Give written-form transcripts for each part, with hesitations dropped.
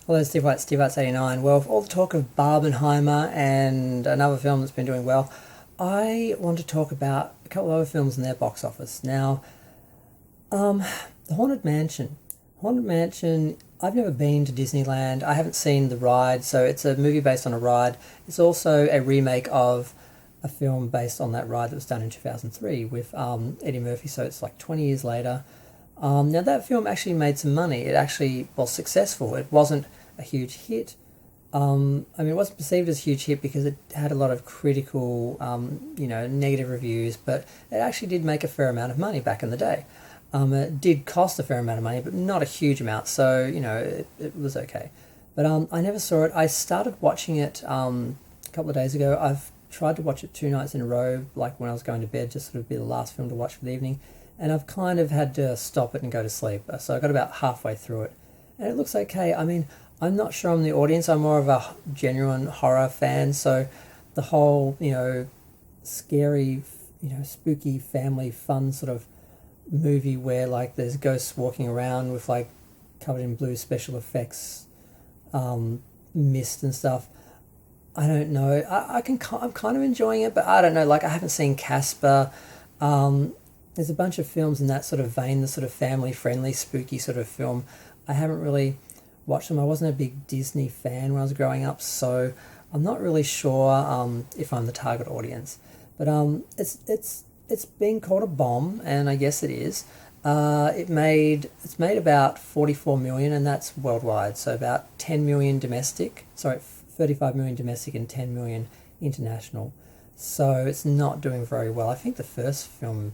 Hello, Steve White, Steve White's 89. Well, with all the talk of Barbenheimer and another film that's been doing well, I want to talk about a couple of other films in their box office. Now, The Haunted Mansion. Haunted Mansion, I've never been to Disneyland. I haven't seen the ride, so it's a movie based on a ride. It's also a remake of a film based on that ride that was done in 2003 with Eddie Murphy, so it's like 20 years later. Now, that film actually made some money. It actually was successful. It wasn't a huge hit. It wasn't perceived as a huge hit because it had a lot of critical, negative reviews, but it actually did make a fair amount of money back in the day. It did cost a fair amount of money, but not a huge amount, so, it was okay. But I never saw it. I started watching it a couple of days ago. I've tried to watch it 2 nights in a row, like when I was going to bed, just sort of be the last film to watch for the evening, and I've kind of had to stop it and go to sleep. So I got about halfway through it, and it looks okay. I'm not sure I'm the audience. I'm more of a genuine horror fan, so the whole, scary, spooky family fun sort of movie where, like, there's ghosts walking around with, like, covered in blue special effects, mist and stuff. I don't know. I'm kind of enjoying it, but I don't know. Like, I haven't seen Casper. There's a bunch of films in that sort of vein, the sort of family-friendly, spooky sort of film. I haven't really watched them. I wasn't a big Disney fan when I was growing up, so I'm not really sure if I'm the target audience. But it's been called a bomb, and I guess it is. It's made about 44 million, and that's worldwide. So about 10 million domestic. Sorry, 35 million domestic and 10 million international. So it's not doing very well. I think the first film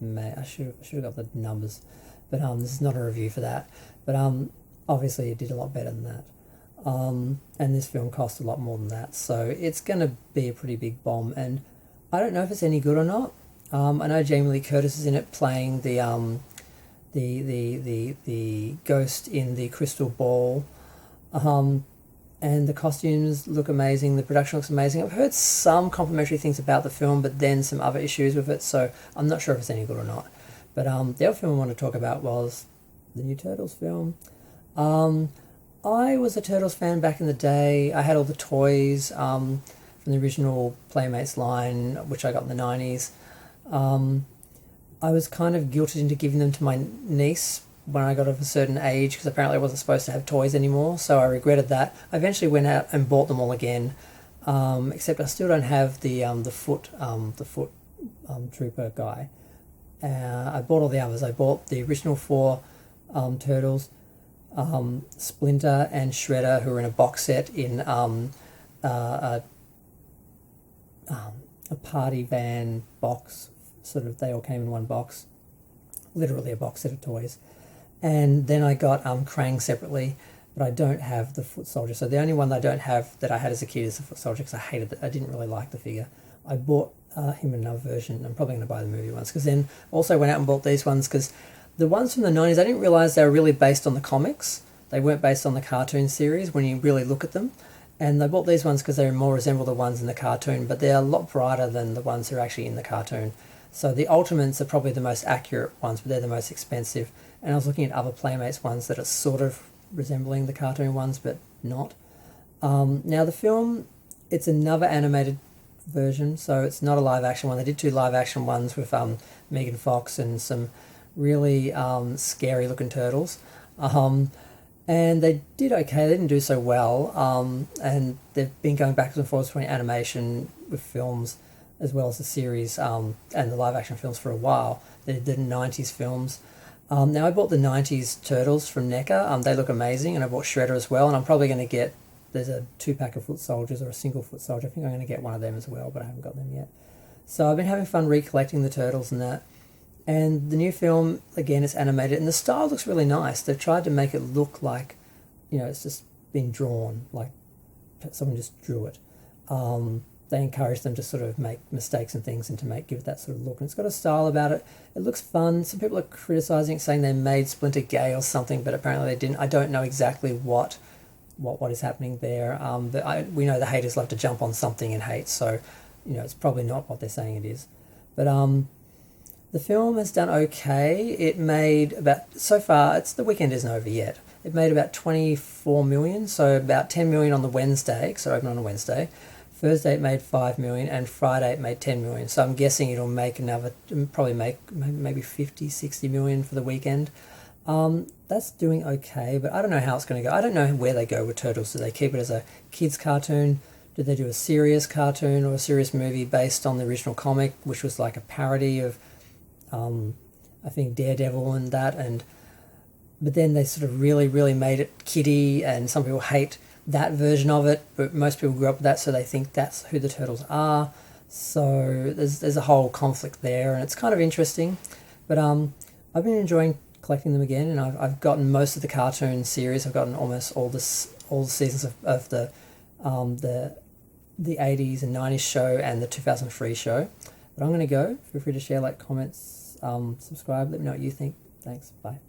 I should have got the numbers, but this is not a review for that. But obviously it did a lot better than that. And this film cost a lot more than that, so it's going to be a pretty big bomb. And I don't know if it's any good or not. I know Jamie Lee Curtis is in it playing the ghost in the crystal ball, and the costumes look amazing. The production looks amazing. I've heard some complimentary things about the film, but then some other issues with it, so I'm not sure if it's any good or not. But the other film I want to talk about was the new Turtles film. I was a Turtles fan back in the day. I had all the toys from the original Playmates line, which I got in the 90s. I was kind of guilted into giving them to my niece when I got of a certain age, because apparently I wasn't supposed to have toys anymore, so I regretted that. I eventually went out and bought them all again, except I still don't have the foot trooper guy. I bought all the others. I bought the original 4 Turtles, Splinter and Shredder, who are in a box set in a party van box. Sort of, they all came in one box, literally a box set of toys. And then I got Krang separately, but I don't have the foot soldier. So the only one that I don't have that I had as a kid is the foot soldier, because I hated it. I didn't really like the figure. I bought him in another version. I'm probably going to buy the movie ones, because then also went out and bought these ones, because the ones from the 90s, I didn't realise they were really based on the comics. They weren't based on the cartoon series when you really look at them. And I bought these ones because they more resemble the ones in the cartoon, but they're a lot brighter than the ones that are actually in the cartoon. So the Ultimates are probably the most accurate ones, but they're the most expensive. And I was looking at other Playmates ones that are sort of resembling the cartoon ones, but not. Now the film, it's another animated version, so it's not a live action one. They did 2 live action ones with Megan Fox and some really scary looking turtles. And they did okay. They didn't do so well. And they've been going backwards and forwards between animation with films as well as the series and the live action films for a while. They did the 90s films. Now I bought the 90s Turtles from NECA. They look amazing, and I bought Shredder as well, and I'm probably going to get, there's a 2-pack of foot soldiers or a single foot soldier. I think I'm going to get one of them as well, but I haven't got them yet. So I've been having fun recollecting the Turtles and that. And the new film, again, it's animated, and the style looks really nice. They've tried to make it look like, it's just been drawn, like someone just drew it. They encourage them to sort of make mistakes and things and to give it that sort of look. And it's got a style about it. It looks fun. Some people are criticising it, saying they made Splinter gay or something, but apparently they didn't. I don't know exactly what is happening there. But we know the haters love to jump on something and hate, so it's probably not what they're saying it is. But the film has done okay. It made about, so far, the weekend isn't over yet, it made about 24 million, so about 10 million on the Wednesday, because it opened on a Wednesday. Thursday it made 5 million, and Friday it made 10 million. So I'm guessing it'll make probably make maybe 50, 60 million for the weekend. That's doing okay, but I don't know how it's going to go. I don't know where they go with Turtles. Do they keep it as a kids cartoon? Do they do a serious cartoon or a serious movie based on the original comic, which was like a parody of, I think, Daredevil and that, but then they sort of really, really made it kiddie, and some people hate that version of it, but most people grew up with that, so they think that's who the Turtles are. So there's a whole conflict there, and it's kind of interesting. But I've been enjoying collecting them again, and I've gotten most of the cartoon series. I've gotten almost all the seasons of the 80s and 90s show and the 2003 show. But I'm going to go. Feel free to share, like, comments, subscribe. Let me know what you think. Thanks. Bye.